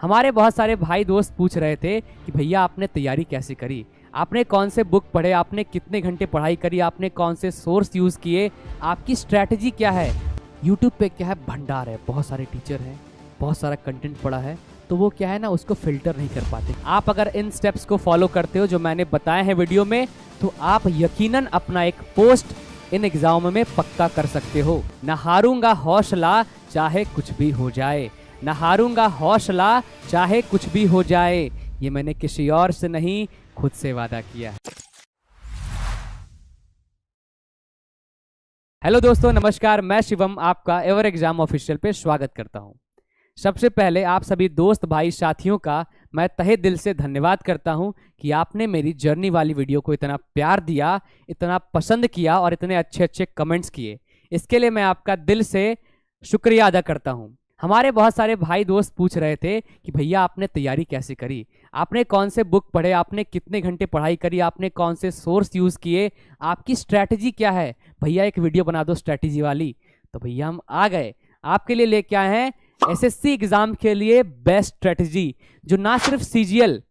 हमारे बहुत सारे भाई दोस्त पूछ रहे थे कि भैया आपने तैयारी कैसे करी, आपने कौन से बुक पढ़े, आपने कितने घंटे पढ़ाई करी, आपने कौन से सोर्स यूज़ किए, आपकी स्ट्रैटेजी क्या है। यूट्यूब पे क्या है, भंडार है, बहुत सारे टीचर हैं, बहुत सारा कंटेंट पड़ा है, तो वो क्या है ना, उसको फिल्टर नहीं कर पाते। आप अगर इन स्टेप्स को फॉलो करते हो जो मैंने बताए हैं वीडियो में, तो आप यकीनन अपना एक पोस्ट इन एग्जाम में पक्का कर सकते हो। न हारूंगा हौसला चाहे कुछ भी हो जाए, न हारूंगा हौसला चाहे कुछ भी हो जाए, ये मैंने किसी और से नहीं खुद से वादा किया है। हेलो दोस्तों, नमस्कार, मैं शिवम आपका एवर एग्जाम ऑफिशियल पे स्वागत करता हूं। सबसे पहले आप सभी दोस्त भाई साथियों का मैं तहे दिल से धन्यवाद करता हूं कि आपने मेरी जर्नी वाली वीडियो को इतना प्यार दिया, इतना पसंद किया और इतने अच्छे अच्छे कमेंट्स किए। इसके लिए मैं आपका दिल से शुक्रिया अदा करता हूं। हमारे बहुत सारे भाई दोस्त पूछ रहे थे कि भैया आपने तैयारी कैसे करी, आपने कौन से बुक पढ़े, आपने कितने घंटे पढ़ाई करी, आपने कौन से सोर्स यूज़ किए, आपकी स्ट्रैटेजी क्या है, भैया एक वीडियो बना दो स्ट्रैटेजी वाली। तो भैया हम आ गए, आपके लिए लेके आए हैं एसएससी एग्जाम के लिए बेस्ट स्ट्रैटेजी, जो ना सिर्फ सीजीएल,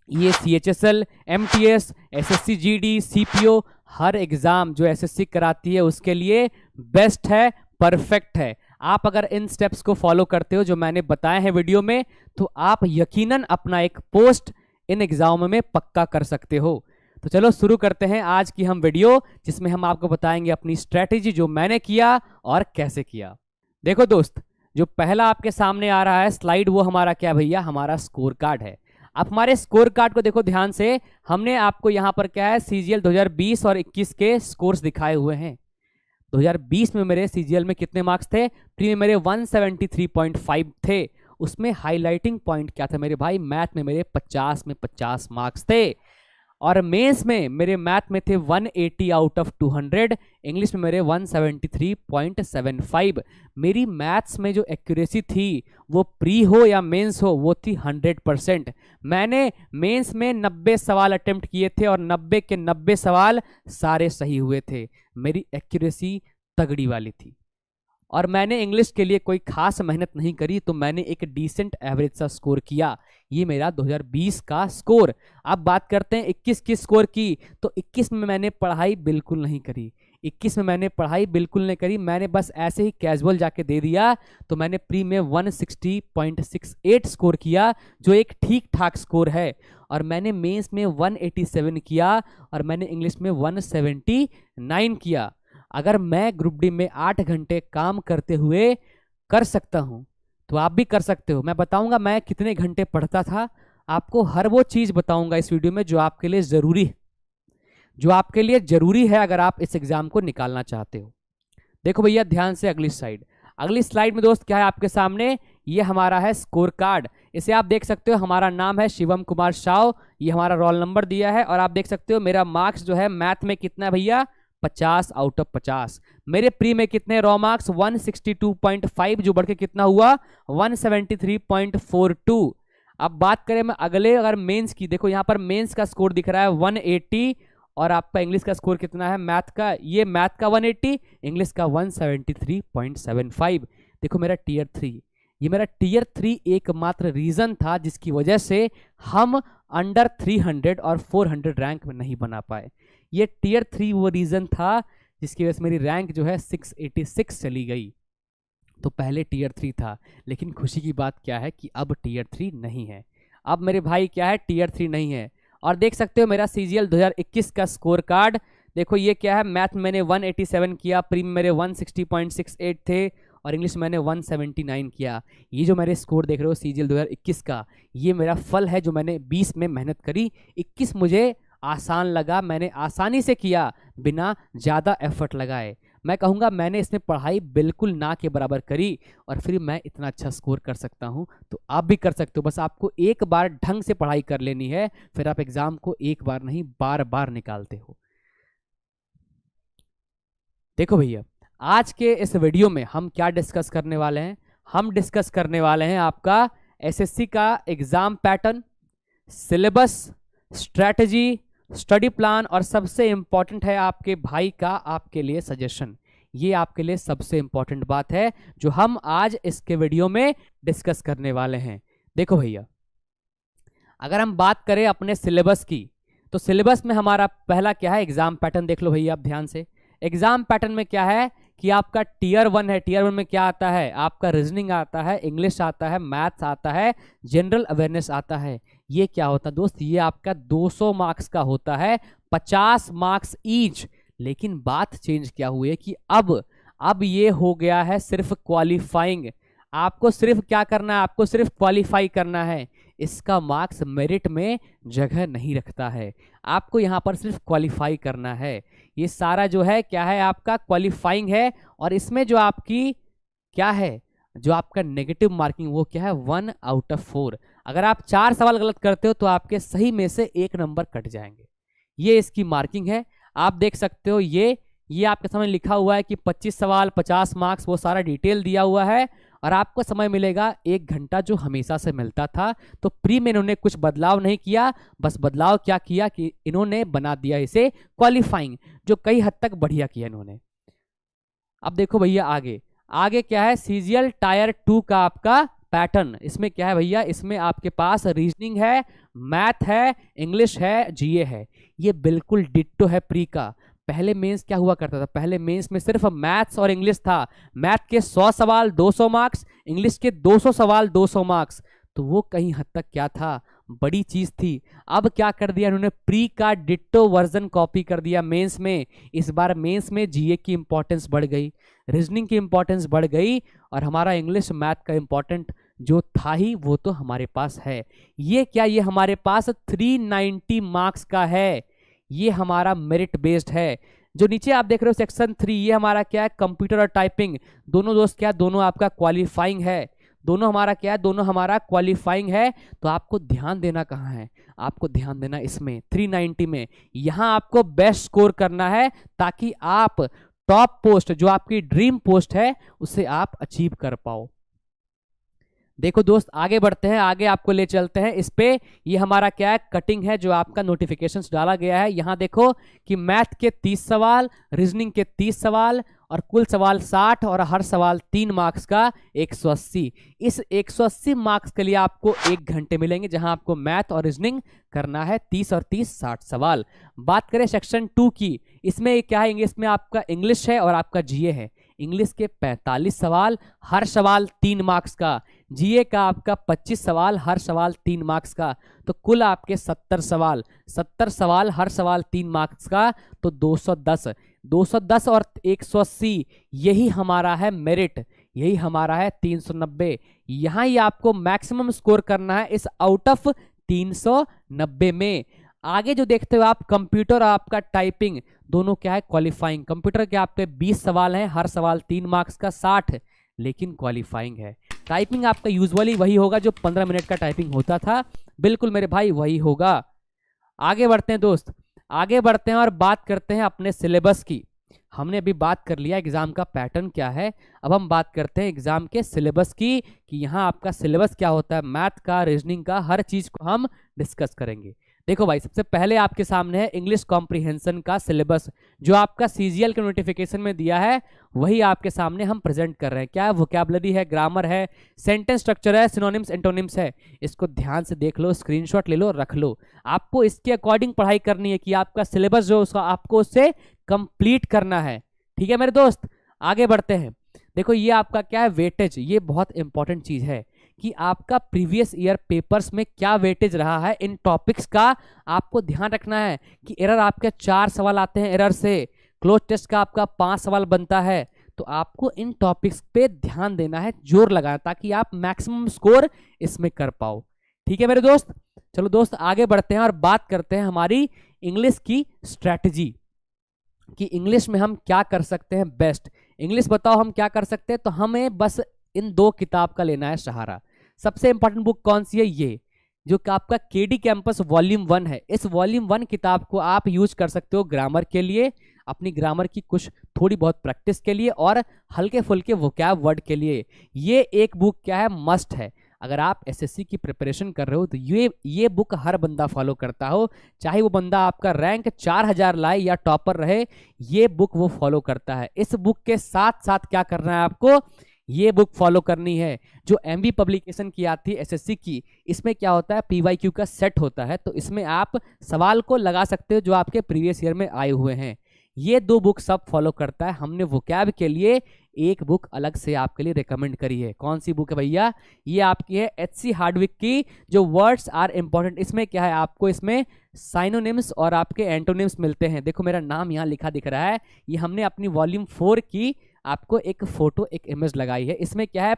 ये CHSL, MTS, SSC GD, CPO, हर एग्जाम जो एसएससी कराती है उसके लिए बेस्ट है, परफेक्ट है। आप अगर इन स्टेप्स को फॉलो करते हो जो मैंने बताए हैं वीडियो में, तो आप यकीनन अपना एक पोस्ट इन एग्जाम में पक्का कर सकते हो। तो चलो शुरू करते हैं आज की हम वीडियो, जिसमें हम आपको बताएंगे अपनी स्ट्रैटेजी जो मैंने किया और कैसे किया। देखो दोस्त, जो पहला आपके सामने आ रहा है स्लाइड, वो हमारा क्या भैया, हमारा स्कोर कार्ड है। आप हमारे स्कोर कार्ड को देखो ध्यान से, हमने आपको यहाँ पर क्या है, सीजीएल 2020 और 21 के स्कोर्स दिखाए हुए हैं। 2020 में मेरे सीजीएल में कितने मार्क्स थे, प्री में मेरे 173.5 थे। उसमें हाईलाइटिंग पॉइंट क्या था मेरे भाई, मैथ में मेरे 50 में 50 मार्क्स थे, और मेंस में मेरे मैथ में थे 180 आउट ऑफ 200, इंग्लिश में मेरे 173.75। मेरी मैथ्स में जो एक्यूरेसी थी, वो प्री हो या मेंस हो, वो थी 100%। मैंने मेंस में 90 सवाल अटेम्प्ट किए थे और 90 के 90 सवाल सारे सही हुए थे। मेरी एक्यूरेसी तगड़ी वाली थी, और मैंने इंग्लिश के लिए कोई खास मेहनत नहीं करी, तो मैंने एक डिसेंट एवरेज सा स्कोर किया। ये मेरा 2020 का स्कोर। अब बात करते हैं 21 की स्कोर की, तो 21 में मैंने पढ़ाई बिल्कुल नहीं करी। 21 में मैंने पढ़ाई बिल्कुल नहीं करी, मैंने बस ऐसे ही कैजुअल जाके दे दिया। तो मैंने प्री में 160.68 स्कोर किया, जो एक ठीक ठाक स्कोर है, और मैंने मेंस में 187 किया, और मैंने इंग्लिश में 179 किया। अगर मैं ग्रुप डी में 8 घंटे काम करते हुए कर सकता हूं, तो आप भी कर सकते हो। मैं बताऊंगा मैं कितने घंटे पढ़ता था, आपको हर वो चीज़ बताऊंगा इस वीडियो में जो आपके लिए ज़रूरी है, जो आपके लिए ज़रूरी है अगर आप इस एग्ज़ाम को निकालना चाहते हो। देखो भैया ध्यान से अगली स्लाइड। अगली स्लाइड में दोस्त क्या है आपके सामने, ये हमारा है स्कोर कार्ड। इसे आप देख सकते हो, हमारा नाम है शिवम कुमार शाह, ये हमारा रोल नंबर दिया है, और आप देख सकते हो मेरा मार्क्स जो है मैथ में कितना है भैया, 50 आउट ऑफ 50। मेरे प्री में कितने रॉ मार्क्स, 162.5, जो बढ़ के कितना हुआ, 173.42। अब बात करें मैं अगले अगर मेंस की, देखो यहाँ पर मेंस का स्कोर दिख रहा है 180, और आपका इंग्लिश का स्कोर कितना है मैथ का, ये मैथ का 180, इंग्लिश का 173.75। देखो मेरा टीयर 3, ये मेरा टीयर 3 एकमात्र रीजन था जिसकी वजह से हम अंडर 300 और 400 रैंक में नहीं बना पाए। ये टीयर 3 वो रीजन था जिसकी वजह से मेरी रैंक जो है 686 चली गई। तो पहले टीयर 3 था, लेकिन खुशी की बात क्या है कि अब टीयर 3 नहीं है। अब मेरे भाई क्या है, टीयर 3 नहीं है। और देख सकते हो मेरा सीजीएल 2021 का स्कोर कार्ड, देखो ये क्या है, मैथ में मैंने 187 किया, प्री में मेरे 160.68 थे, और इंग्लिश मैंने 179 किया। ये जो मेरे स्कोर देख रहे हो सीजीएल 2021 का, ये मेरा फल है जो मैंने 20 में मेहनत करी। 21 मुझे आसान लगा, मैंने आसानी से किया बिना ज़्यादा एफर्ट लगाए। मैं कहूँगा मैंने इसमें पढ़ाई बिल्कुल ना के बराबर करी, और फिर मैं इतना अच्छा स्कोर कर सकता हूँ। तो आप भी कर सकते हो, बस आपको एक बार ढंग से पढ़ाई कर लेनी है, फिर आप एग्ज़ाम को एक बार नहीं बार बार निकालते हो। देखो भैया, आज के इस वीडियो में हम क्या डिस्कस करने वाले हैं, हम डिस्कस करने वाले हैं आपका एसएससी का exam pattern, syllabus, strategy, study plan, और सबसे इंपॉर्टेंट है आपके भाई का आपके लिए सजेशन। ये आपके लिए सबसे इंपॉर्टेंट बात है जो हम आज इसके वीडियो में डिस्कस करने वाले हैं। देखो भैया, अगर हम बात करें अपने सिलेबस की, तो सिलेबस में हमारा पहला क्या है, एग्जाम पैटर्न देख लो भैया आप ध्यान से। एग्जाम पैटर्न में क्या है कि आपका टीयर 1 है, टीयर 1 में क्या आता है, आपका रीजनिंग आता है, इंग्लिश आता है, मैथ्स आता है, जनरल अवेयरनेस आता है। ये क्या होता है दोस्त, ये आपका 200 मार्क्स का होता है, 50 मार्क्स ईच। लेकिन बात चेंज क्या हुई है कि अब ये हो गया है सिर्फ क्वालिफाइंग। आपको सिर्फ क्या करना है, आपको सिर्फ क्वालिफाई करना है, इसका मार्क्स मेरिट में जगह नहीं रखता है। आपको यहाँ पर सिर्फ क्वालिफाई करना है। ये सारा जो है क्या है, आपका क्वालिफाइंग है। और इसमें जो आपकी क्या है, जो आपका नेगेटिव मार्किंग वो क्या है, 1 आउट ऑफ 4। अगर आप 4 सवाल गलत करते हो तो आपके सही में से 1 नंबर कट जाएंगे। ये इसकी मार्किंग है, आप देख सकते हो। ये आपके सामने लिखा हुआ है कि 25 सवाल 50 मार्क्स, वो सारा डिटेल दिया हुआ है। और आपको समय मिलेगा 1 घंटा जो हमेशा से मिलता था। तो प्री में इन्होंने कुछ बदलाव नहीं किया, बस बदलाव क्या किया कि इन्होंने बना दिया इसे क्वालिफाइंग, जो कई हद तक बढ़िया किया इन्होंने। अब देखो भैया आगे क्या है, सीजीएल टायर 2 का आपका पैटर्न। इसमें क्या है भैया, इसमें आपके पास रीजनिंग है, मैथ है, इंग्लिश है, जीए है। ये बिल्कुल डिट्टो है प्री का। पहले मेंस क्या हुआ करता था, पहले मेंस में सिर्फ मैथ्स और इंग्लिश था। मैथ के 100 सवाल 200 मार्क्स, इंग्लिश के 200 सवाल 200 मार्क्स। तो वो कहीं हद तक क्या था, बड़ी चीज थी। अब क्या कर दिया इन्होंने, प्री का डिट्टो वर्जन कॉपी कर दिया मेंस में। इस बार मेंस में जीए की इंपॉर्टेंस बढ़ गई, रीजनिंग की इंपॉर्टेंस बढ़ गई, और हमारा इंग्लिश मैथ का इंपॉर्टेंट जो था ही वो तो हमारे पास है। ये क्या, ये हमारे पास 390 मार्क्स का है। ये हमारा मेरिट बेस्ड है। जो नीचे आप देख रहे हो सेक्शन 3, ये हमारा क्या है, कंप्यूटर और टाइपिंग। दोनों दोस्त क्या, दोनों आपका क्वालिफाइंग है। दोनों हमारा क्या है, दोनों हमारा क्वालिफाइंग है। तो आपको ध्यान देना कहाँ है, आपको ध्यान देना इसमें 390 में। यहां आपको बेस्ट स्कोर करना है ताकि आप टॉप पोस्ट, जो आपकी ड्रीम पोस्ट है, उसे आप अचीव कर पाओ। देखो दोस्त, आगे बढ़ते हैं, आगे आपको ले चलते हैं इस पे। ये हमारा क्या है, कटिंग है जो आपका नोटिफिकेशंस डाला गया है। यहां देखो कि मैथ के 30 सवाल, रीजनिंग के 30 सवाल, और कुल सवाल 60, और हर सवाल 3 मार्क्स का 180। इस 180 मार्क्स के लिए आपको 1 घंटे मिलेंगे, जहां आपको मैथ और रीजनिंग करना है 30 और 30 60 सवाल। बात करें सेक्शन 2 की, इसमें क्या है, इसमें आपका इंग्लिश है और आपका जीए है। इंग्लिश के 45 सवाल, हर सवाल 3 मार्क्स का। जीए का आपका 25 सवाल, हर सवाल 3 मार्क्स का। तो कुल आपके 70 सवाल, हर सवाल 3 मार्क्स का। तो 210 और 180, यही हमारा है मेरिट, यही हमारा है 390। यहां ही आपको मैक्सिमम स्कोर करना है इस आउट ऑफ 390 में। आगे जो देखते हो आप, कंप्यूटर और आपका टाइपिंग दोनों क्या है, क्वालिफाइंग। कंप्यूटर के आपके 20 सवाल हैं, हर सवाल 3 मार्क्स का, 60, लेकिन क्वालिफाइंग है। टाइपिंग आपका यूजुअली वही होगा जो 15 मिनट का टाइपिंग होता था, बिल्कुल मेरे भाई वही होगा। आगे बढ़ते हैं दोस्त, आगे बढ़ते हैं और बात करते हैं अपने सिलेबस की। हमने अभी बात कर लिया एग्जाम का पैटर्न क्या है, अब हम बात करते हैं एग्जाम के सिलेबस की, कि यहाँ आपका सिलेबस क्या होता है, मैथ का, रीजनिंग का, हर चीज को हम डिस्कस करेंगे। देखो भाई, सबसे पहले आपके सामने है इंग्लिश कॉम्प्रिहेंशन का सिलेबस, जो आपका सीजीएल के नोटिफिकेशन में दिया है, वही आपके सामने हम प्रेजेंट कर रहे हैं। क्या है, वोकैबुलरी है, ग्रामर है, सेंटेंस स्ट्रक्चर है, सिनोनिम्स एंटोनिम्स है। इसको ध्यान से देख लो, स्क्रीनशॉट ले लो, रख लो। आपको इसके अकॉर्डिंग पढ़ाई करनी है कि आपका सिलेबस जो उसका आपको उससे कंप्लीट करना है। ठीक है मेरे दोस्त, आगे बढ़ते हैं। देखो ये आपका क्या है, वेटेज। ये बहुत इंपॉर्टेंट चीज है कि आपका प्रीवियस ईयर पेपर्स में क्या वेटेज रहा है इन टॉपिक्स का। आपको ध्यान रखना है कि एरर आपके 4 सवाल आते हैं एरर से, क्लोज टेस्ट का आपका 5 सवाल बनता है। तो आपको इन टॉपिक्स पे ध्यान देना है, जोर लगाना, ताकि आप मैक्सिमम स्कोर इसमें कर पाओ। ठीक है मेरे दोस्त, चलो दोस्त आगे बढ़ते हैं और बात करते हैं हमारी इंग्लिश की स्ट्रैटेजी, कि इंग्लिश में हम क्या कर सकते हैं बेस्ट। इंग्लिश बताओ हम क्या कर सकते हैं, तो हमें बस इन 2 किताब का लेना है सहारा। सबसे इंपॉर्टेंट बुक कौन सी है, ये जो कि आपका केडी कैंपस वॉल्यूम 1 है। इस वॉल्यूम 1 किताब को आप यूज कर सकते हो ग्रामर के लिए, अपनी ग्रामर की कुछ थोड़ी बहुत प्रैक्टिस के लिए, और हल्के फुल्के वोकैब वर्ड के लिए। ये एक बुक क्या है, मस्ट है। अगर आप एसएससी की प्रिपरेशन कर रहे हो तो ये बुक हर बंदा फॉलो करता हो, चाहे वो बंदा आपका रैंक 4000 लाए या टॉपर रहे, ये बुक वो फॉलो करता है। इस बुक के साथ साथ क्या करना है आपको, ये बुक फॉलो करनी है। जो एमबी पब्लिकेशन की आती है एसएससी की, इसमें क्या होता है, पीवाईक्यू का सेट होता है, तो इसमें आप सवाल को लगा सकते हो जो आपके प्रीवियस ईयर में आए हुए हैं। ये दो बुक सब फॉलो करता है। हमने वोकैब के लिए एक बुक अलग से आपके लिए रिकमेंड करी है। कौन सी बुक है भैया? ये आपकी है एचसी हार्डविक की जो वर्ड्स आर इंपॉर्टेंट। इसमें क्या है, आपको इसमें साइनोनिम्स और आपके एंटोनिम्स मिलते हैं। देखो मेरा नाम यहाँ लिखा दिख रहा है, ये हमने अपनी वॉल्यूम 4 की आपको एक फोटो एक इमेज लगाई है। इसमें क्या है,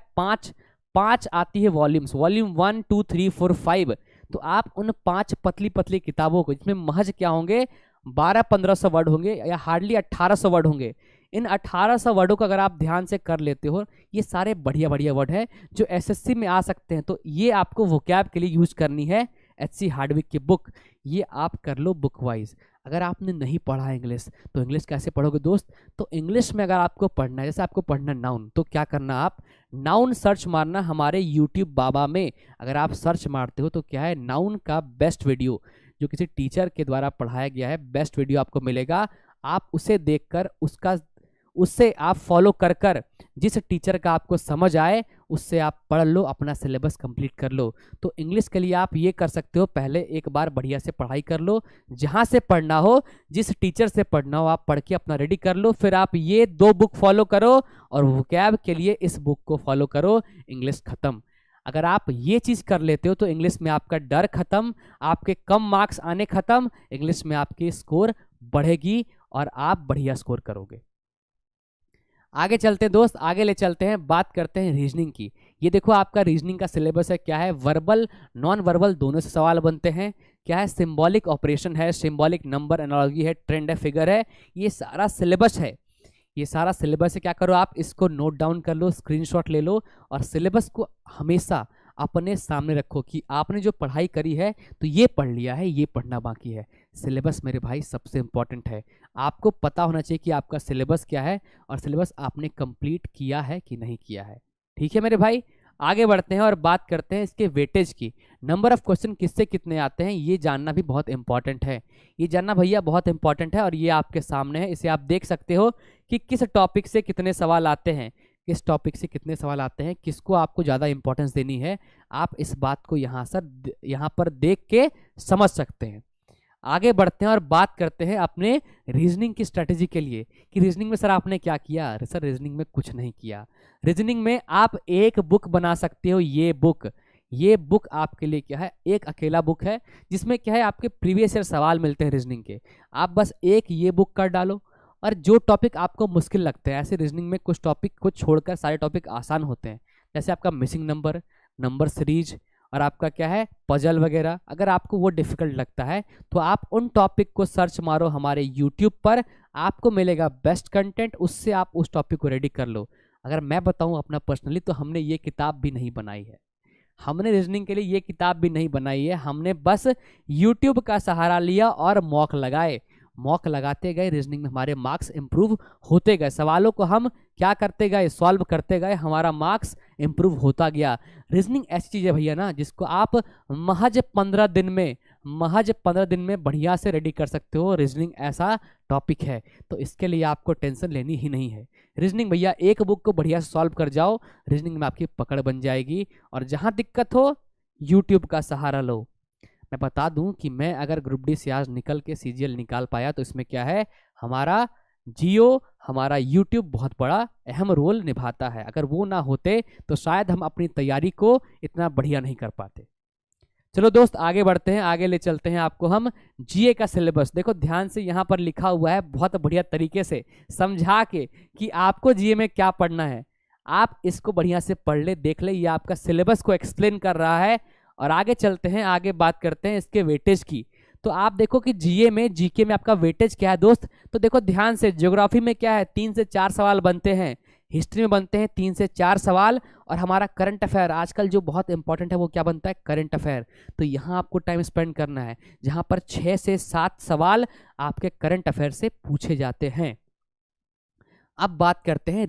पांच आती है वॉल्यूम्स, वॉल्यूम 1 2 3 4 5। तो आप उन 5 पतली पतली किताबों को, जिसमें महज क्या होंगे 1200-1500 वर्ड होंगे या हार्डली 1800 वर्ड होंगे, इन 1800 वर्डों को अगर आप ध्यान से कर लेते हो, ये सारे बढ़िया बढ़िया वर्ड है जो एसएससी में आ सकते हैं। तो ये आपको वोकैब के लिए यूज करनी है एचसी हार्डविक की बुक। ये आप कर लो बुक वाइज। अगर आपने नहीं पढ़ा इंग्लिश तो इंग्लिश कैसे पढ़ोगे दोस्त? तो इंग्लिश में अगर आपको पढ़ना है, जैसे आपको पढ़ना नाउन, तो क्या करना, आप नाउन सर्च मारना हमारे यूट्यूब बाबा में। अगर आप सर्च मारते हो तो क्या है, नाउन का बेस्ट वीडियो जो किसी टीचर के द्वारा पढ़ाया गया है, बेस्ट वीडियो आपको मिलेगा। आप उसे देखकर उससे आप फॉलो कर कर जिस टीचर का आपको समझ आए उससे आप पढ़ लो, अपना सिलेबस कंप्लीट कर लो। तो इंग्लिश के लिए आप ये कर सकते हो, पहले एक बार बढ़िया से पढ़ाई कर लो, जहाँ से पढ़ना हो, जिस टीचर से पढ़ना हो, आप पढ़ के अपना रेडी कर लो। फिर आप ये 2 बुक फॉलो करो और वोकैब के लिए इस बुक को फॉलो करो। इंग्लिश खत्म। अगर आप ये चीज़ कर लेते हो तो इंग्लिश में आपका डर खत्म, आपके कम मार्क्स आने खत्म, इंग्लिश में आपकी स्कोर बढ़ेगी और आप बढ़िया स्कोर करोगे। आगे चलते हैं दोस्त, आगे ले चलते हैं, बात करते हैं रीजनिंग की। ये देखो आपका रीजनिंग का सिलेबस है, क्या है, वर्बल नॉन वर्बल दोनों से सवाल बनते हैं। क्या है, सिंबॉलिक ऑपरेशन है, सिंबॉलिक नंबर एनालॉजी है, ट्रेंड है, फिगर है, ये सारा सिलेबस है। ये सारा सिलेबस है, क्या करो आप इसको नोट डाउन कर लो, स्क्रीनशॉट ले लो और सिलेबस को हमेशा अपने सामने रखो कि आपने जो पढ़ाई करी है तो ये पढ़ लिया है, ये पढ़ना बाकी है। सिलेबस मेरे भाई सबसे इंपॉर्टेंट है। आपको पता होना चाहिए कि आपका सिलेबस क्या है और सिलेबस आपने कंप्लीट किया है कि नहीं किया है। ठीक है मेरे भाई, आगे बढ़ते हैं और बात करते हैं इसके वेटेज की। नंबर ऑफ क्वेश्चन किससे कितने आते हैं ये जानना भी बहुत इंपॉर्टेंट है। ये जानना भैया बहुत इंपॉर्टेंट है और ये आपके सामने है, इसे आप देख सकते हो कि किस टॉपिक से कितने सवाल आते हैं, किस टॉपिक से कितने सवाल आते हैं, किसको आपको ज़्यादा इंपॉर्टेंस देनी है। आप इस बात को यहाँ पर देख के समझ सकते हैं। आगे बढ़ते हैं और बात करते हैं अपने रीजनिंग की स्ट्रेटेजी के लिए कि रीजनिंग में सर आपने क्या किया। सर रीजनिंग में कुछ नहीं किया। रीजनिंग में आप एक बुक बना सकते हो। ये बुक आपके लिए क्या है, एक अकेला बुक है जिसमें क्या है आपके प्रीवियस ईयर सवाल मिलते हैं रीजनिंग के। आप बस एक ये बुक कर डालो और जो टॉपिक आपको मुश्किल लगते हैं, ऐसे रीजनिंग में कुछ टॉपिक को छोड़कर सारे टॉपिक आसान होते हैं, जैसे आपका मिसिंग नंबर सीरीज और आपका क्या है पजल वगैरह। अगर आपको वो डिफिकल्ट लगता है तो आप उन टॉपिक को सर्च मारो हमारे यूट्यूब पर, आपको मिलेगा बेस्ट कंटेंट, उससे आप उस टॉपिक को रेडी कर लो। अगर मैं बताऊं अपना पर्सनली तो हमने ये किताब भी नहीं बनाई है, हमने रीजनिंग के लिए ये किताब भी नहीं बनाई है। हमने बस यूट्यूब का सहारा लिया और मॉक लगाए, मॉक लगाते गए, रीजनिंग में हमारे मार्क्स इंप्रूव होते गए। सवालों को हम क्या करते गए, सॉल्व करते गए, हमारा मार्क्स इंप्रूव होता गया। रीजनिंग ऐसी चीज़ है भैया ना जिसको आप महज 15 दिन में बढ़िया से रेडी कर सकते हो। रीजनिंग ऐसा टॉपिक है तो इसके लिए आपको टेंशन लेनी ही नहीं है। रीजनिंग भैया एक बुक को बढ़िया से सॉल्व कर जाओ, रीजनिंग में आपकी पकड़ बन जाएगी। और जहाँ दिक्कत हो यूट्यूब का सहारा लो। मैं बता दूं कि मैं अगर ग्रुप डी से आज निकल के सीजीएल निकाल पाया तो इसमें क्या है, हमारा यूट्यूब बहुत बड़ा अहम रोल निभाता है। अगर वो ना होते तो शायद हम अपनी तैयारी को इतना बढ़िया नहीं कर पाते। चलो दोस्त आगे बढ़ते हैं, आगे ले चलते हैं आपको हम जीए का सिलेबस। देखो ध्यान से यहाँ पर लिखा हुआ है बहुत बढ़िया तरीके से समझा के कि आपको जीए में क्या पढ़ना है। आप इसको बढ़िया से पढ़ ले, देख ले, ये आपका सिलेबस को एक्सप्लेन कर रहा है। और आगे चलते हैं, आगे बात करते हैं इसके वेटेज की। तो आप देखो कि जीके में आपका वेटेज क्या है दोस्त। तो देखो ध्यान से, ज्योग्राफी में क्या है 3 से 4 सवाल बनते हैं, हिस्ट्री में बनते हैं 3 से 4 सवाल, और हमारा करंट अफेयर आजकल जो बहुत इंपॉर्टेंट है वो क्या बनता है, करंट अफेयर। तो यहाँ आपको टाइम स्पेंड करना है, जहाँ पर 6 से 7 सवाल आपके करंट अफेयर से पूछे जाते हैं। अब बात करते हैं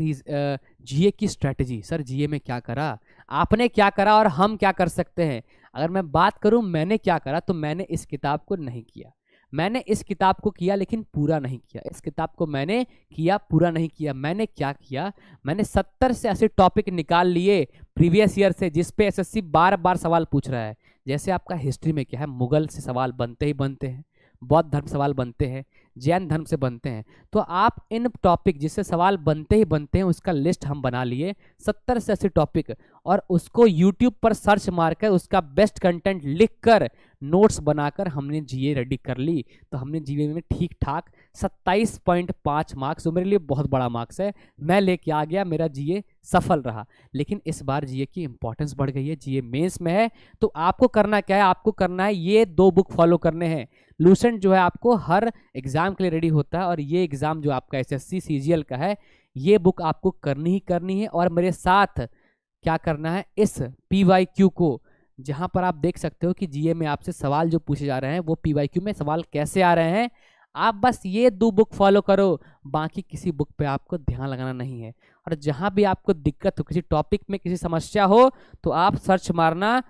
जीए की स्ट्रेटजी। सर जीए में क्या करा, आपने क्या करा और हम क्या कर सकते हैं। अगर मैं बात करूं मैंने क्या करा, तो मैंने इस किताब को नहीं किया, मैंने इस किताब को किया लेकिन पूरा नहीं किया, इस किताब को मैंने किया पूरा नहीं किया। मैंने क्या किया, मैंने 70 से 80 टॉपिक निकाल लिए प्रीवियस ईयर से, जिस पे एसएससी बार बार सवाल पूछ रहा है। जैसे आपका हिस्ट्री में क्या है, मुगल से सवाल बनते ही बनते हैं, बौद्ध धर्म सवाल बनते हैं, जैन धर्म से बनते हैं। तो आप इन टॉपिक जिससे सवाल बनते ही बनते हैं उसका लिस्ट हम बना लिए 70 से 80 टॉपिक, और उसको यूट्यूब पर सर्च मारकर उसका बेस्ट कंटेंट लिखकर नोट्स बनाकर हमने जीए रेडी कर ली। तो हमने जीए में ठीक ठाक 27.5 मार्क्स, जो मेरे लिए बहुत बड़ा मार्क्स है, मैं लेके आ गया, मेरा जीए सफल रहा। लेकिन इस बार जीए की इंपॉर्टेंस बढ़ गई है, जीए मेंस में है। तो आपको करना क्या है, आपको करना है ये 2 बुक फॉलो करने हैं। लूसेंट जो है आपको हर एग्जाम के लिए रेडी होता है, और ये एग्जाम जो आपका एसएससी सीजीएल का है, ये बुक आपको करनी ही करनी है। और मेरे साथ क्या करना है, इस पीवाईक्यू को, जहां पर आप देख सकते हो कि जीए में आपसे सवाल जो पूछे जा रहे हैं वो पीवाईक्यू में सवाल कैसे आ रहे हैं, आप बस ये 2 बुक फॉलो करो, बाकी किसी बुक पे आपको ध्यान लगाना नहीं है। और जहां भी आपको दिक्कत हो, किसी टॉपिक में किसी समस्या हो, तो आप सर्च मारना,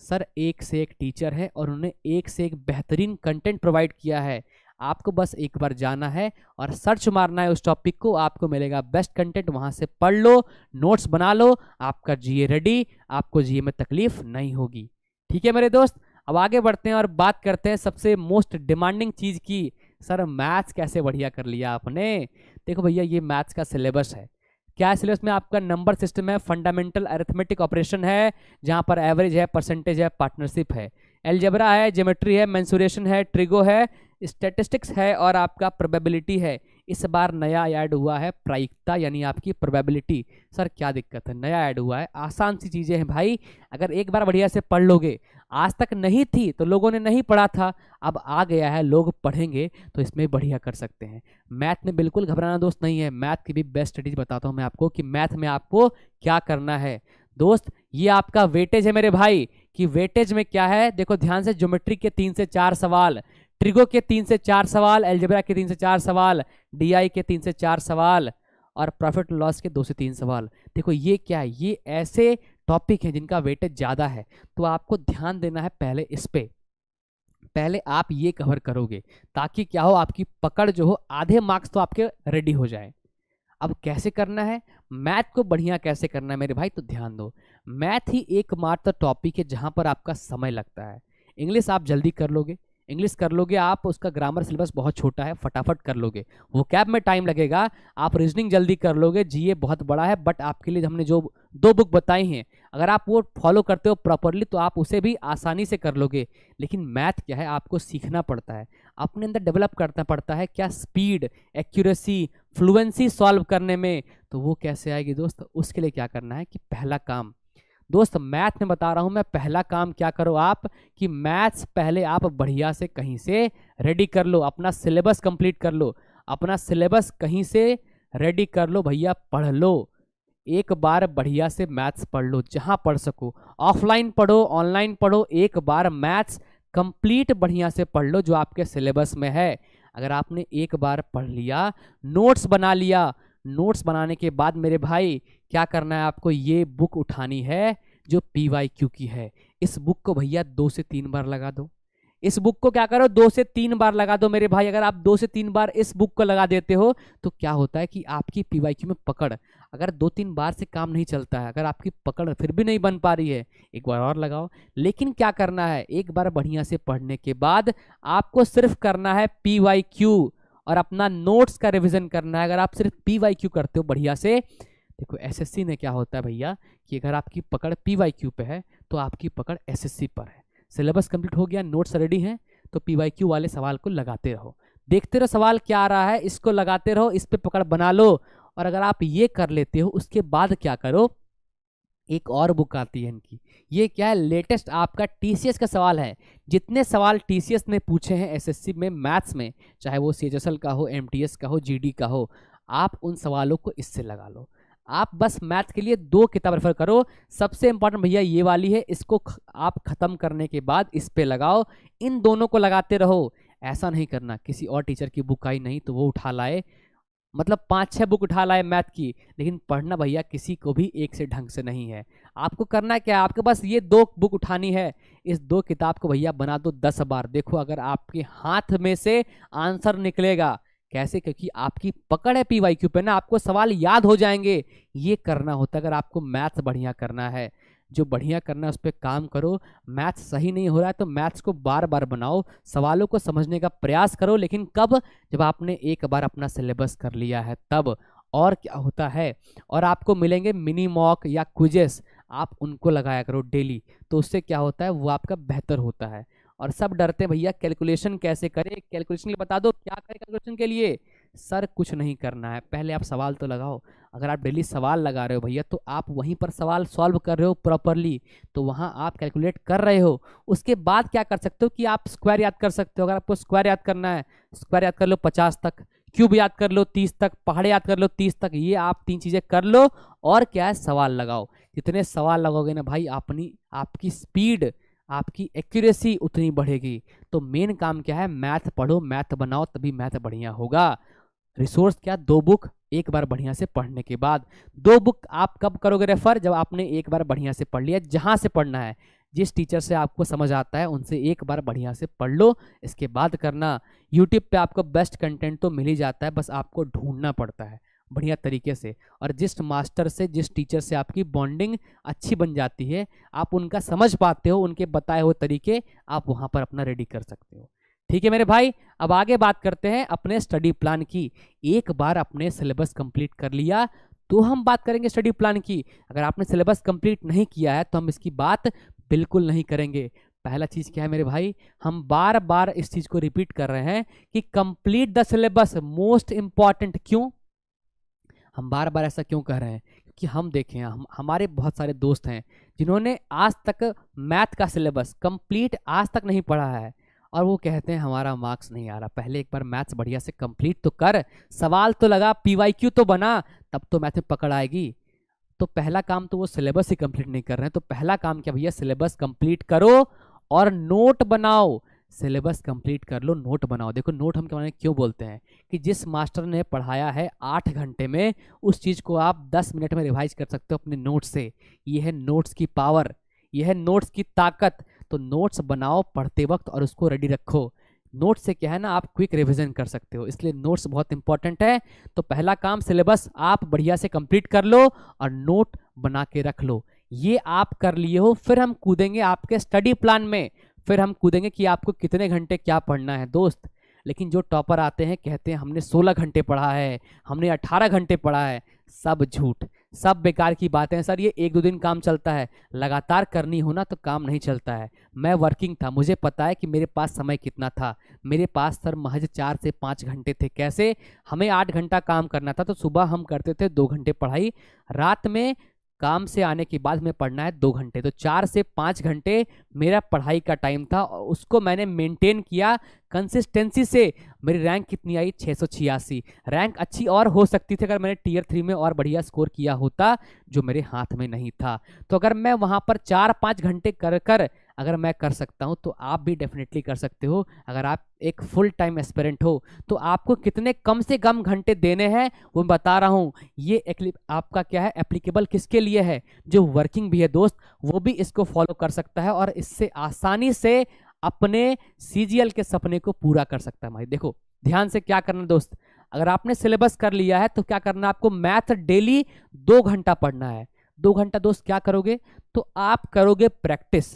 सर एक से एक टीचर है और उन्होंने एक से एक बेहतरीन कंटेंट प्रोवाइड किया है। आपको बस एक बार जाना है और सर्च मारना है उस टॉपिक को, आपको मिलेगा बेस्ट कंटेंट, वहां से पढ़ लो, नोट्स बना लो, आपका जीए रेडी, आपको जीए में तकलीफ नहीं होगी। ठीक है मेरे दोस्त, अब आगे बढ़ते हैं और बात करते हैं सबसे मोस्ट डिमांडिंग चीज की। सर मैथ्स कैसे बढ़िया कर लिया आपने। देखो भैया, ये मैथ्स का सिलेबस है। क्या सिलेबस में आपका नंबर सिस्टम है, फंडामेंटल अरिथमेटिक ऑपरेशन है, जहां पर एवरेज है, परसेंटेज है, पार्टनरशिप है, एलजेब्रा है, ज्योमेट्री है, मेंसुरेशन है, ट्रिगो है, स्टैटिस्टिक्स है, और आपका प्रोबेबिलिटी है। इस बार नया ऐड हुआ है प्रायिकता, यानी आपकी प्रोबेबिलिटी। सर क्या दिक्कत है, नया ऐड हुआ है, आसान सी चीजें हैं भाई, अगर एक बार बढ़िया से पढ़ लोगे। आज तक नहीं थी तो लोगों ने नहीं पढ़ा था, अब आ गया है, लोग पढ़ेंगे तो इसमें बढ़िया कर सकते हैं। मैथ में बिल्कुल घबराना दोस्त नहीं है, मैथ की भी बेस्ट स्ट्रेटेजी बताता हूं मैं आपको कि मैथ में आपको क्या करना है। दोस्त ये आपका वेटेज है मेरे भाई, कि वेटेज में क्या है, देखो ध्यान से, ज्योमेट्री के 3 से 4 सवाल, ट्रिगो के 3 से 4 सवाल, एलजेब्रा के 3 से 4 सवाल, डीआई के 3 से 4 सवाल, और प्रॉफिट लॉस के 2 से 3 सवाल। देखो ये क्या है, ये ऐसे टॉपिक हैं जिनका वेटेज ज्यादा है, तो आपको ध्यान देना है पहले इस पे, पहले आप ये कवर करोगे, ताकि क्या हो, आपकी पकड़ जो हो, आधे मार्क्स तो आपके रेडी हो जाए। अब कैसे करना है, मैथ को बढ़िया कैसे करना है मेरे भाई, तो ध्यान दो, मैथ ही एकमात्र टॉपिक है जहां पर आपका समय लगता है। इंग्लिश आप जल्दी कर लोगे, इंग्लिश कर लोगे आप, उसका ग्रामर सिलेबस बहुत छोटा है, फटाफट कर लोगे। वो कैब में टाइम लगेगा, आप रीजनिंग जल्दी कर लोगे, जीए बहुत बड़ा है, बट आपके लिए हमने जो 2 बुक बताई हैं, अगर आप वो फॉलो करते हो प्रॉपरली तो आप उसे भी आसानी से कर लोगे। लेकिन मैथ क्या है, आपको सीखना पड़ता है, अपने अंदर डेवलप करना पड़ता है, क्या स्पीड, एक्यूरेसी, फ्लुएंसी सॉल्व करने में। तो वो कैसे आएगी दोस्त, उसके लिए क्या करना है कि पहला काम, दोस्त मैथ में बता रहा हूं मैं, पहला काम क्या करो आप, कि मैथ्स पहले आप बढ़िया से कहीं से रेडी कर लो, अपना सिलेबस कंप्लीट कर लो, अपना सिलेबस कहीं से रेडी कर लो भैया, पढ़ लो, एक बार बढ़िया से मैथ्स पढ़ लो, जहां पढ़ सको, ऑफलाइन पढ़ो, ऑनलाइन पढ़ो, एक बार मैथ्स कंप्लीट बढ़िया से पढ़ लो जो आपके सिलेबस में है। अगर आपने एक बार पढ़ लिया, नोट्स बना लिया, नोट्स बनाने के बाद मेरे भाई क्या करना है, आपको ये बुक उठानी है जो पीवाईक्यू की है। इस बुक को भैया 2 से 3 बार लगा दो, इस बुक को क्या करो, 2 से 3 बार लगा दो मेरे भाई। अगर आप 2 से 3 बार इस बुक को लगा देते हो तो क्या होता है कि आपकी पीवाईक्यू में पकड़, अगर 2-3 बार से काम नहीं चलता है, अगर आपकी पकड़ फिर भी नहीं बन पा रही है, एक बार और लगाओ। लेकिन क्या करना है, एक बार बढ़िया से पढ़ने के बाद आपको सिर्फ करना है पीवाईक्यू और अपना नोट्स का रिवीजन करना है। अगर आप सिर्फ पीवाईक्यू करते हो बढ़िया से, देखो एसएससी में क्या होता है भैया, कि अगर आपकी पकड़ पीवाईक्यू पे है तो आपकी पकड़ एसएससी पर है। सिलेबस कंप्लीट हो गया, नोट्स रेडी हैं, तो पीवाईक्यू वाले सवाल को लगाते रहो, देखते रहो सवाल क्या आ रहा है, इसको लगाते रहो, इस पे पकड़ बना लो। और अगर आप ये कर लेते हो, उसके बाद क्या करो, एक और बुक आती है इनकी, ये क्या है, लेटेस्ट आपका टीसीएस का सवाल है। जितने सवाल टीसीएस ने पूछे हैं एसएससी में मैथ्स में, चाहे वो सीएचएसएल का हो, एमटीएस का हो, जीडी का हो, आप उन सवालों को इससे लगा लो। आप बस मैथ के लिए 2 किताब रेफर करो, सबसे इंपॉर्टेंट भैया ये वाली है, इसको आप खत्म करने के बाद इस पे लगाओ, इन दोनों को लगाते रहो। ऐसा नहीं करना किसी और टीचर की बुक आई नहीं तो वो उठा लाए, मतलब 5-6 बुक उठा लाए मैथ की, लेकिन पढ़ना भैया किसी को भी एक से ढंग से नहीं है। आपको करना क्या है, आपके पास ये 2 बुक उठानी है, इस 2 किताब को भैया बना दो 10 बार, देखो अगर आपके हाथ में से आंसर निकलेगा कैसे, क्योंकि आपकी पकड़ है पीवाईक्यू पे ना, आपको सवाल याद हो जाएंगे। ये करना होता है अगर आपको मैथ्स बढ़िया करना है, जो बढ़िया करना है उस पर काम करो। मैथ्स सही नहीं हो रहा है तो मैथ्स को बार बार बनाओ, सवालों को समझने का प्रयास करो, लेकिन कब, जब आपने एक बार अपना सिलेबस कर लिया है तब। और क्या होता है, और आपको मिलेंगे मिनी मॉक या क्विजेस, आप उनको लगाया करो डेली, तो उससे क्या होता है वो आपका बेहतर होता है। और सब डरते हैं भैया कैलकुलेशन कैसे करें, कैलकुलेशन के लिए बता दो क्या करें कैलकुलेशन के लिए। सर कुछ नहीं करना है, पहले आप सवाल तो लगाओ। अगर आप डेली सवाल लगा रहे हो भैया तो आप वहीं पर सवाल सॉल्व कर रहे हो प्रॉपरली, तो वहाँ आप कैलकुलेट कर रहे हो। उसके बाद क्या कर सकते हो कि आप स्क्वायर याद कर सकते हो। अगर आपको स्क्वायर याद करना है, स्क्वायर याद कर लो 50 तक, क्यूब याद कर लो 30 तक, पहाड़ याद कर लो 30 तक, ये आप 3 चीज़ें कर लो। और क्या है, सवाल लगाओ। जितने सवाल लगाओगे ना भाई, आपकी स्पीड, आपकी एक्यूरेसी उतनी बढ़ेगी। तो मेन काम क्या है, मैथ पढ़ो, मैथ बनाओ, तभी मैथ बढ़िया होगा। रिसोर्स क्या, 2 बुक एक बार बढ़िया से पढ़ने के बाद। 2 बुक आप कब करोगे रेफर, जब आपने एक बार बढ़िया से पढ़ लिया, जहां से पढ़ना है, जिस टीचर से आपको समझ आता है उनसे एक बार बढ़िया से पढ़ लो, इसके बाद करना। यूट्यूब पे आपको बेस्ट कंटेंट तो मिल ही जाता है, बस आपको ढूंढना पड़ता है बढ़िया तरीके से। और जिस मास्टर से, जिस टीचर से आपकी बॉन्डिंग अच्छी बन जाती है, आप उनका समझ पाते हो, उनके बताए हुए तरीके, आप वहां पर अपना रेडी कर सकते हो। ठीक है मेरे भाई, अब आगे बात करते हैं अपने स्टडी प्लान की। एक बार अपने सिलेबस कंप्लीट कर लिया तो हम बात करेंगे स्टडी प्लान की। अगर आपने सिलेबस कंप्लीट नहीं किया है तो हम इसकी बात बिल्कुल नहीं करेंगे। पहला चीज क्या है मेरे भाई, हम बार बार इस चीज को रिपीट कर रहे हैं कि complete the syllabus most important. क्यों हम बार बार ऐसा क्यों कह रहे हैं, क्योंकि हम देखें, हमारे बहुत सारे दोस्त हैं जिन्होंने आज तक मैथ का सिलेबस कंप्लीट आज तक नहीं पढ़ा है, और वो कहते हैं हमारा मार्क्स नहीं आ रहा। पहले एक बार मैथ्स बढ़िया से कंप्लीट तो कर, सवाल तो लगा, पीवाईक्यू तो बना, तब तो मैथ में पकड़ आएगी। तो पहला काम तो वो सिलेबस ही कंप्लीट नहीं कर रहे हैं, तो पहला काम क्या भैया, सिलेबस कंप्लीट करो और नोट बनाओ। सिलेबस कंप्लीट कर लो, नोट बनाओ। देखो नोट हम क्यों बोलते हैं कि जिस मास्टर ने पढ़ाया है 8 घंटे में, उस चीज़ को आप 10 मिनट में रिवाइज कर सकते हो अपने नोट से। ये है नोट्स की पावर, ये है नोट्स की ताकत। तो नोट्स बनाओ पढ़ते वक्त और उसको रेडी रखो। नोट्स से क्या है ना, आप क्विक रिवीजन कर सकते हो, इसलिए नोट्स बहुत इंपॉर्टेंट है। तो पहला काम, सिलेबस आप बढ़िया से कंप्लीट कर लो और नोट बना के रख लो। ये आप कर लिए हो, फिर हम कूदेंगे आपके स्टडी प्लान में। फिर हम कूदेंगे कि आपको कितने घंटे क्या पढ़ना है दोस्त। लेकिन जो टॉपर आते हैं कहते हैं हमने 16 घंटे पढ़ा है, हमने 18 घंटे पढ़ा है, सब झूठ, सब बेकार की बातें हैं सर। ये 1-2 दिन काम चलता है, लगातार करनी हो ना तो काम नहीं चलता है। मैं वर्किंग था, मुझे पता है कि मेरे पास समय कितना था। मेरे पास सर महज 4 से 5 घंटे थे। कैसे, हमें 8 घंटा काम करना था, तो सुबह हम करते थे 2 घंटे पढ़ाई, रात में काम से आने के बाद में पढ़ना है 2 घंटे। तो 4 से 5 घंटे मेरा पढ़ाई का टाइम था, और उसको मैंने मेंटेन किया कंसिस्टेंसी से। मेरी रैंक कितनी आई, 686। रैंक अच्छी और हो सकती थी अगर मैंने टियर 3 में और बढ़िया स्कोर किया होता, जो मेरे हाथ में नहीं था। तो अगर मैं वहां पर 4-5 घंटे कर कर अगर मैं कर सकता हूं, तो आप भी डेफिनेटली कर सकते हो। अगर आप एक फुल टाइम एस्पिरेंट हो तो आपको कितने कम से कम घंटे देने हैं वो मैं बता रहा हूं। ये आपका क्या है, एप्लीकेबल किसके लिए है, जो वर्किंग भी है दोस्त, वो भी इसको फॉलो कर सकता है और इससे आसानी से अपने सीजीएल के सपने को पूरा कर सकता है भाई। देखो ध्यान से क्या करना दोस्त, अगर आपने सिलेबस कर लिया है तो क्या करना, आपको मैथ डेली 2 घंटा पढ़ना है। 2 घंटा दोस्त क्या करोगे, तो आप करोगे प्रैक्टिस,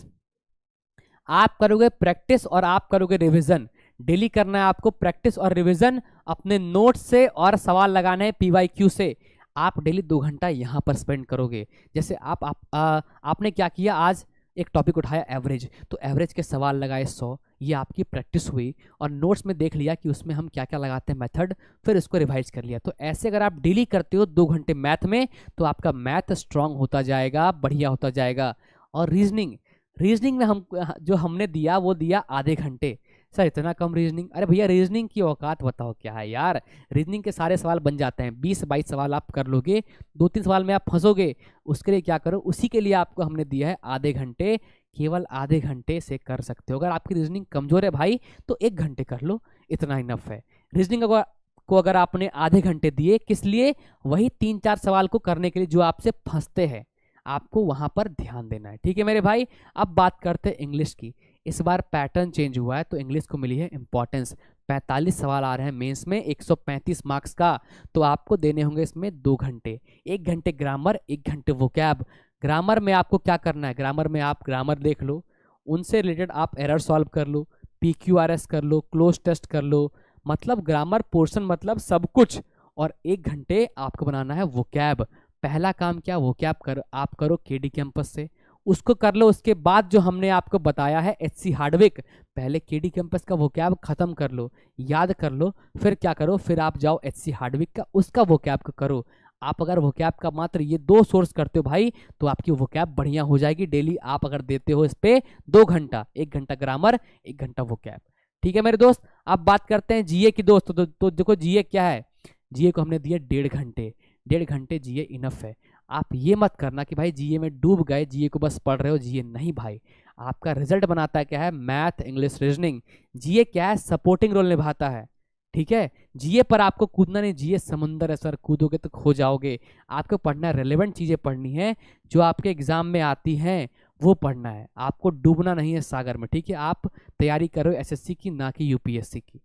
आप करोगे प्रैक्टिस और आप करोगे रिवीजन। डेली करना है आपको प्रैक्टिस और रिवीजन अपने नोट्स से, और सवाल लगाना है पीवाईक्यू से। आप डेली 2 घंटा यहाँ पर स्पेंड करोगे। जैसे आपने क्या किया, आज एक टॉपिक उठाया एवरेज, तो एवरेज के सवाल लगाए 100, ये आपकी प्रैक्टिस हुई, और नोट्स में देख लिया कि उसमें हम क्या क्या लगाते हैं मेथड, फिर उसको रिवाइज कर लिया। तो ऐसे अगर आप डेली करते हो 2 घंटे मैथ में, तो आपका मैथ स्ट्रांग होता जाएगा, बढ़िया होता जाएगा। और रीजनिंग में हम जो हमने दिया वो दिया आधे घंटे। सर इतना कम रीजनिंग, अरे भैया रीजनिंग की औकात बताओ क्या है यार। रीजनिंग के सारे सवाल बन जाते हैं, 20-22 सवाल आप कर लोगे, 2-3 सवाल में आप फंसोगे। उसके लिए क्या करो, उसी के लिए आपको हमने दिया है आधे घंटे, केवल आधे घंटे से कर सकते हो। अगर आपकी रीजनिंग कमजोर है भाई तो 1 घंटे कर लो, इतना इनफ है। रीजनिंग अगर आपको अगर आपने आधे घंटे दिए, किस लिए? वही 3-4 सवाल को करने के लिए जो आपसे फंसते हैं, आपको वहां पर ध्यान देना है। ठीक है मेरे भाई। अब बात करते हैं इंग्लिश की। इस बार पैटर्न चेंज हुआ है तो इंग्लिश को मिली है इंपॉर्टेंस। 45 सवाल आ रहे हैं मेंस में, 135 मार्क्स का, तो आपको देने होंगे इसमें 2 घंटे। 1 घंटे ग्रामर, 1 घंटे वोकैब। ग्रामर में आपको क्या करना है? ग्रामर में आप ग्रामर देख लो, उनसे रिलेटेड आप एरर सॉल्व कर लो, PQRS कर लो, क्लोज टेस्ट कर लो, मतलब ग्रामर पोर्शन मतलब सब कुछ। और 1 घंटे आपको बनाना है वोकैब। पहला काम क्या? वोकैब आप करो KD कैंपस से, उसको कर लो। उसके बाद जो हमने आपको बताया है HC हार्डविक, पहले KD कैंपस का वोकैब खत्म कर लो, याद कर लो, फिर क्या करो, फिर आप जाओ HC हार्डविक का, उसका वोकैब करो। आप अगर वोकैब का मात्र ये 2 सोर्स करते हो भाई, तो आपकी वोकैब बढ़िया हो जाएगी। डेली आप अगर देते हो इस पे 2 घंटा, 1 घंटा ग्रामर, 1 घंटा वोकैब। ठीक है मेरे दोस्त। अब बात करते हैं GA की दोस्त। तो देखो GA क्या है, GA को हमने दिया 1.5 घंटे। 1.5 घंटे GA इनफ है। आप ये मत करना कि भाई GA में डूब गए, GA को बस पढ़ रहे हो। GA नहीं भाई, आपका रिजल्ट बनाता है क्या है? Math, English, reasoning. GA क्या है? सपोर्टिंग रोल निभाता है। ठीक है, GA पर आपको कूदना नहीं। GA समुंदर है सर, कूदोगे तो खो जाओगे। आपको पढ़ना है, रेलेवेंट चीजें पढ़नी है जो आपके एग्जाम में आती हैं, वो पढ़ना है। आपको डूबना नहीं है सागर में। ठीक है, आप तैयारी करो SSC की, ना कि UPSC की।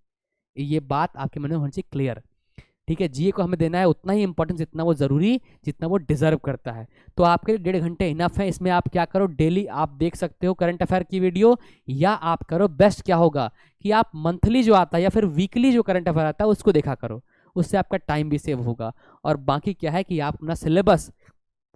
ये बात आपके मन में होनी चाहिए क्लियर। ठीक है, GA को हमें देना है उतना ही इंपॉर्टेंस जितना वो जरूरी, जितना वो डिजर्व करता है। तो आपके लिए 1.5 घंटे इनफ है। इसमें आप क्या करो, डेली आप देख सकते हो करंट अफेयर की वीडियो, या आप करो बेस्ट क्या होगा कि आप मंथली जो आता है या फिर वीकली जो करंट अफेयर आता है उसको देखा करो, उससे आपका टाइम भी सेव होगा। और बाकी क्या है कि आप अपना सिलेबस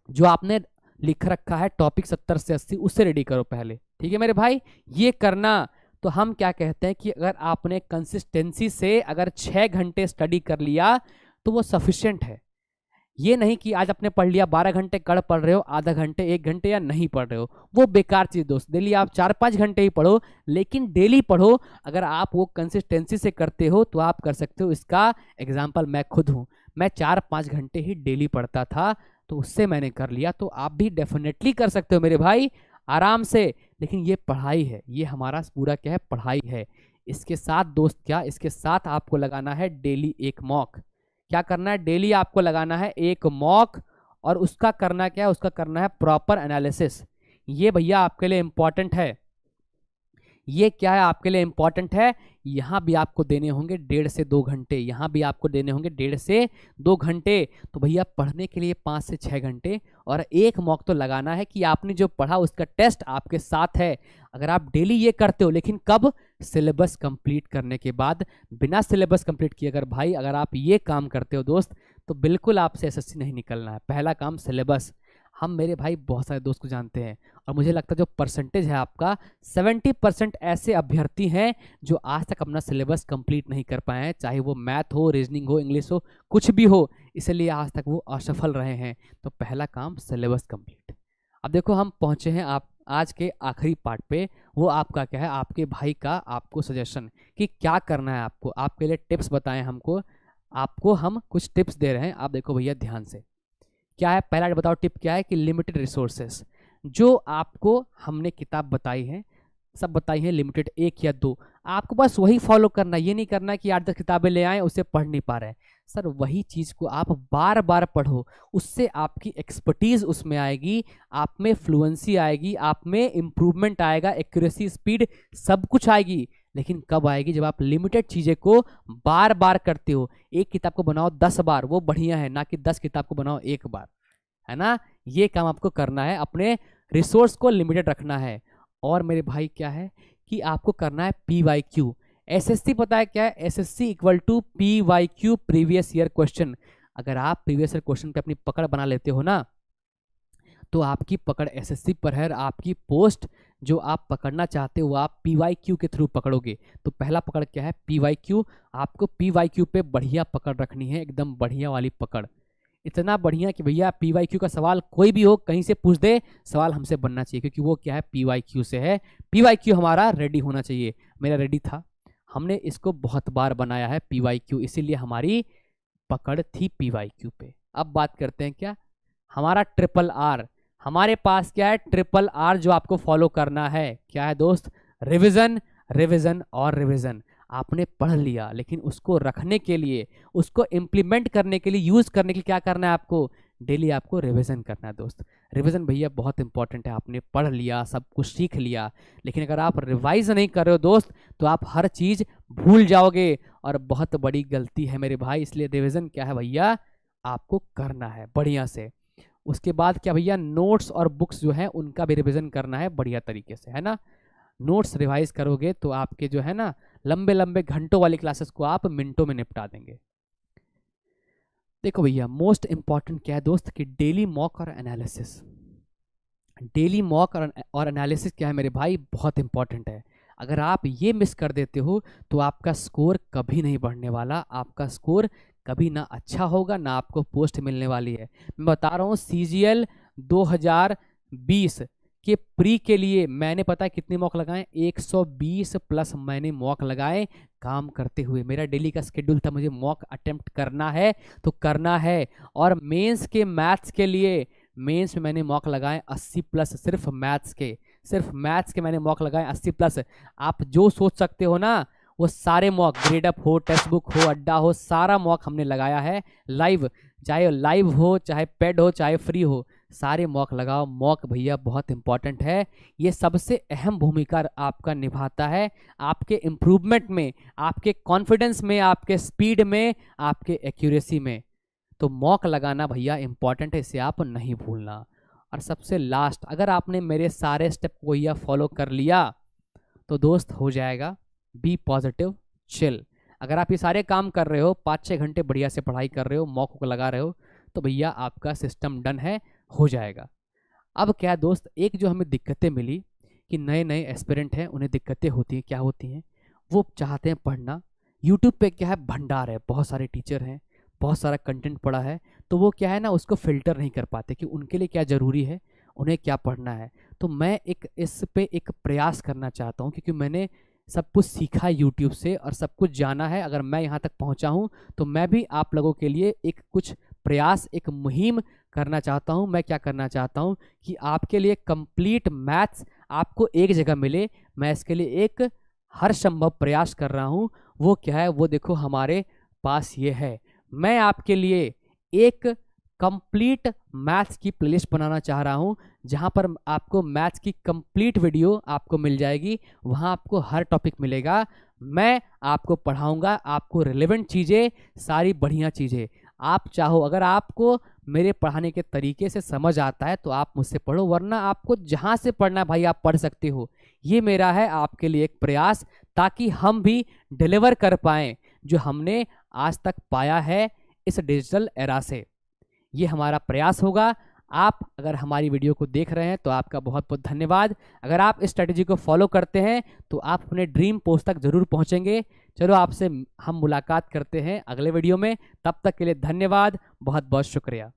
जो आपने लिख रखा है टॉपिक 70 से 80, उससे रेडी करो पहले। ठीक है मेरे भाई, ये करना। तो हम क्या कहते हैं कि अगर आपने कंसिस्टेंसी से अगर 6 घंटे स्टडी कर लिया तो वो सफिशिएंट है। ये नहीं कि आज आपने पढ़ लिया 12 घंटे कड़ पढ़ रहे हो, आधा घंटे 1 घंटे या नहीं पढ़ रहे हो, वो बेकार चीज दोस्त। डेली आप 4-5 घंटे ही पढ़ो, लेकिन डेली पढ़ो। अगर आप वो कंसिस्टेंसी से करते हो तो आप कर सकते हो। इसका एग्जाम्पल मैं खुद हूँ। मैं 4-5 घंटे ही डेली पढ़ता था, तो उससे मैंने कर लिया। तो आप भी डेफिनेटली कर सकते हो मेरे भाई, आराम से। लेकिन ये पढ़ाई है, ये हमारा पूरा क्या है, पढ़ाई है। इसके साथ दोस्त क्या, इसके साथ आपको लगाना है डेली एक मॉक। क्या करना है? डेली आपको लगाना है एक मॉक, और उसका करना क्या है? उसका करना है प्रॉपर एनालिसिस। ये भैया आपके लिए इंपॉर्टेंट है। ये क्या है? आपके लिए इंपॉर्टेंट है। यहाँ भी आपको देने होंगे 1.5 से 2 घंटे, यहाँ भी आपको देने होंगे 1.5 से 2 घंटे। तो भैया पढ़ने के लिए 5 से 6 घंटे, और एक मॉक तो लगाना है कि आपने जो पढ़ा उसका टेस्ट आपके साथ है। अगर आप डेली ये करते हो, लेकिन कब? सिलेबस कंप्लीट करने के बाद। बिना सिलेबस कंप्लीट किए अगर भाई अगर आप ये काम करते हो दोस्त, तो बिल्कुल आपसे SSC नहीं निकलना है। पहला काम सिलेबस। हम मेरे भाई बहुत सारे दोस्त को जानते हैं, और मुझे लगता है जो परसेंटेज है आपका, 70% ऐसे अभ्यर्थी हैं जो आज तक अपना सिलेबस कंप्लीट नहीं कर पाए हैं, चाहे वो मैथ हो, रीजनिंग हो, इंग्लिश हो, कुछ भी हो। इसलिए आज तक वो असफल रहे हैं। तो पहला काम सिलेबस कंप्लीट। अब देखो हम पहुंचे हैं आप आज के आखिरी पार्ट पे। वो आपका क्या है? आपके भाई का आपको सजेशन कि क्या करना है आपको, आपके लिए टिप्स बताएं हमको। आपको हम कुछ टिप्स दे रहे हैं, आप देखो भैया ध्यान से। क्या है? पहला बताओ टिप क्या है कि लिमिटेड रिसोर्सेस। जो आपको हमने किताब बताई है, सब बताई हैं, लिमिटेड 1 या 2, आपको बस वही फॉलो करना। ये नहीं करना कि 8-10 किताबें ले आए, उसे पढ़ नहीं पा रहे हैं। सर वही चीज़ को आप बार बार पढ़ो, उससे आपकी एक्सपर्टीज उसमें आएगी, आप में फ्लुएंसी आएगी, आप में इम्प्रूवमेंट आएगा, एक्यूरेसी, स्पीड, सब कुछ आएगी। लेकिन कब आएगी? जब आप लिमिटेड चीज़ें को बार बार करते हो। एक किताब को बनाओ 10 बार, वो बढ़िया है, ना कि 10 किताब को बनाओ 1 बार, है ना। ये काम आपको करना है, अपने रिसोर्स को लिमिटेड रखना है। और मेरे भाई क्या है कि आपको करना है PYQ। SSC पता है क्या है? SSC equal to PYQ, previous year question. अगर आप प्रीवियस ईयर क्वेश्चन पे अपनी पकड़ बना लेते हो ना, तो आपकी पकड़ SSC पर है। आपकी पोस्ट जो आप पकड़ना चाहते हो आप PYQ के थ्रू पकड़ोगे। तो पहला पकड़ क्या है? PYQ। आपको PYQ पे बढ़िया पकड़ रखनी है, एकदम बढ़िया वाली पकड़। इतना बढ़िया कि भैया PYQ का सवाल कोई भी हो कहीं से पूछ दे, सवाल हमसे बनना चाहिए, क्योंकि वो क्या है? PYQ से है। PYQ हमारा रेडी होना चाहिए। मेरा रेडी था, हमने इसको बहुत बार बनाया है PYQ, इसीलिए हमारी पकड़ थी PYQ पे। अब बात करते हैं क्या? हमारा RRR। हमारे पास क्या है? RRR जो आपको फॉलो करना है। क्या है दोस्त? रिविजन, रिविजन और रिविजन। आपने पढ़ लिया, लेकिन उसको रखने के लिए, उसको इम्प्लीमेंट करने के लिए, यूज़ करने के लिए क्या करना है आपको? डेली आपको रिवीजन करना है दोस्त। रिवीजन भैया बहुत इंपॉर्टेंट है। आपने पढ़ लिया, सब कुछ सीख लिया, लेकिन अगर आप रिवाइज नहीं कर रहे हो दोस्त, तो आप हर चीज़ भूल जाओगे, और बहुत बड़ी गलती है मेरे भाई। इसलिए रिवीजन क्या है भैया, आपको करना है बढ़िया से। उसके बाद क्या भैया, नोट्स और बुक्स जो है उनका भी रिवीजन करना है बढ़िया तरीके से, है ना। नोट्स रिवाइज करोगे तो आपके जो है ना लंबे लंबे घंटों वाली क्लासेस को आप मिनटों में निपटा देंगे। देखो भैया, मोस्ट इंपॉर्टेंट क्या है दोस्त कि डेली मॉक और एनालिसिस। डेली मॉक और एनालिसिस क्या है मेरे भाई, बहुत इंपॉर्टेंट है। अगर आप ये मिस कर देते हो तो आपका स्कोर कभी नहीं बढ़ने वाला, आपका स्कोर कभी ना अच्छा होगा, ना आपको पोस्ट मिलने वाली है। मैं बता रहा हूँ, CGL 2020 के प्री के लिए मैंने पता है कितने मॉक लगाए, 120 प्लस मैंने मॉक लगाए काम करते हुए। मेरा डेली का शेड्यूल था, मुझे मॉक अटेम्प्ट करना है तो करना है। और मेंस के मैथ्स के लिए, मेंस में मैंने मॉक लगाए 80 प्लस, सिर्फ मैथ्स के मैंने मॉक लगाए 80 प्लस। आप जो सोच सकते हो ना, वो सारे मॉक, ग्रेड अप हो, टेक्स्ट बुक हो, अड्डा हो, सारा मॉक हमने लगाया है लाइव। चाहे लाइव हो, चाहे पेड हो, चाहे फ्री हो, सारे मॉक लगाओ। मॉक भैया बहुत इंपॉर्टेंट है। ये सबसे अहम भूमिका आपका निभाता है आपके इम्प्रूवमेंट में, आपके कॉन्फिडेंस में, आपके स्पीड में, आपके एक्यूरेसी में। तो मॉक लगाना भैया इंपॉर्टेंट है, इसे आप नहीं भूलना। और सबसे लास्ट, अगर आपने मेरे सारे स्टेप को भैया फॉलो कर लिया तो दोस्त हो जाएगा। Be positive, chill. अगर आप ये सारे काम कर रहे हो, 5-6 घंटे बढ़िया से पढ़ाई कर रहे हो, मॉक को लगा रहे हो, तो भैया आपका सिस्टम डन है, हो जाएगा। अब क्या है दोस्त, एक जो हमें दिक्कतें मिली कि नए नए एस्पिरेंट हैं, उन्हें दिक्कतें होती हैं। क्या होती हैं? वो चाहते हैं पढ़ना, यूट्यूब पे क्या है, भंडार है, बहुत सारे टीचर हैं, बहुत सारा कंटेंट पड़ा है, तो वो क्या है ना, उसको फिल्टर नहीं कर पाते कि उनके लिए क्या ज़रूरी है, उन्हें क्या पढ़ना है। तो मैं इस पे एक प्रयास करना चाहता हूँ, क्योंकि मैंने सब कुछ सीखा है यूट्यूब से और सब कुछ जाना है। अगर मैं यहाँ तक पहुँचा हूँ तो मैं भी आप लोगों के लिए एक कुछ प्रयास, एक मुहिम करना चाहता हूँ। मैं क्या करना चाहता हूँ कि आपके लिए कंप्लीट मैथ्स आपको एक जगह मिले। मैं इसके लिए एक हर संभव प्रयास कर रहा हूँ। वो क्या है, वो देखो हमारे पास ये है। मैं आपके लिए एक कंप्लीट मैथ्स की प्लेलिस्ट बनाना चाह रहा हूं, जहां पर आपको मैथ्स की कंप्लीट वीडियो आपको मिल जाएगी। वहां आपको हर टॉपिक मिलेगा, मैं आपको पढ़ाऊंगा, आपको रिलेवेंट चीज़ें, सारी बढ़िया चीज़ें। आप चाहो, अगर आपको मेरे पढ़ाने के तरीके से समझ आता है तो आप मुझसे पढ़ो, वरना आपको जहां से पढ़ना है भाई आप पढ़ सकते हो। ये मेरा है आपके लिए एक प्रयास, ताकि हम भी डिलीवर कर पाएँ जो हमने आज तक पाया है इस डिजिटल एरा से। ये हमारा प्रयास होगा। आप अगर हमारी वीडियो को देख रहे हैं तो आपका बहुत बहुत धन्यवाद। अगर आप इस स्ट्रेटजी को फॉलो करते हैं तो आप अपने ड्रीम पोस्ट तक जरूर पहुंचेंगे। चलो, आपसे हम मुलाकात करते हैं अगले वीडियो में। तब तक के लिए धन्यवाद, बहुत बहुत शुक्रिया।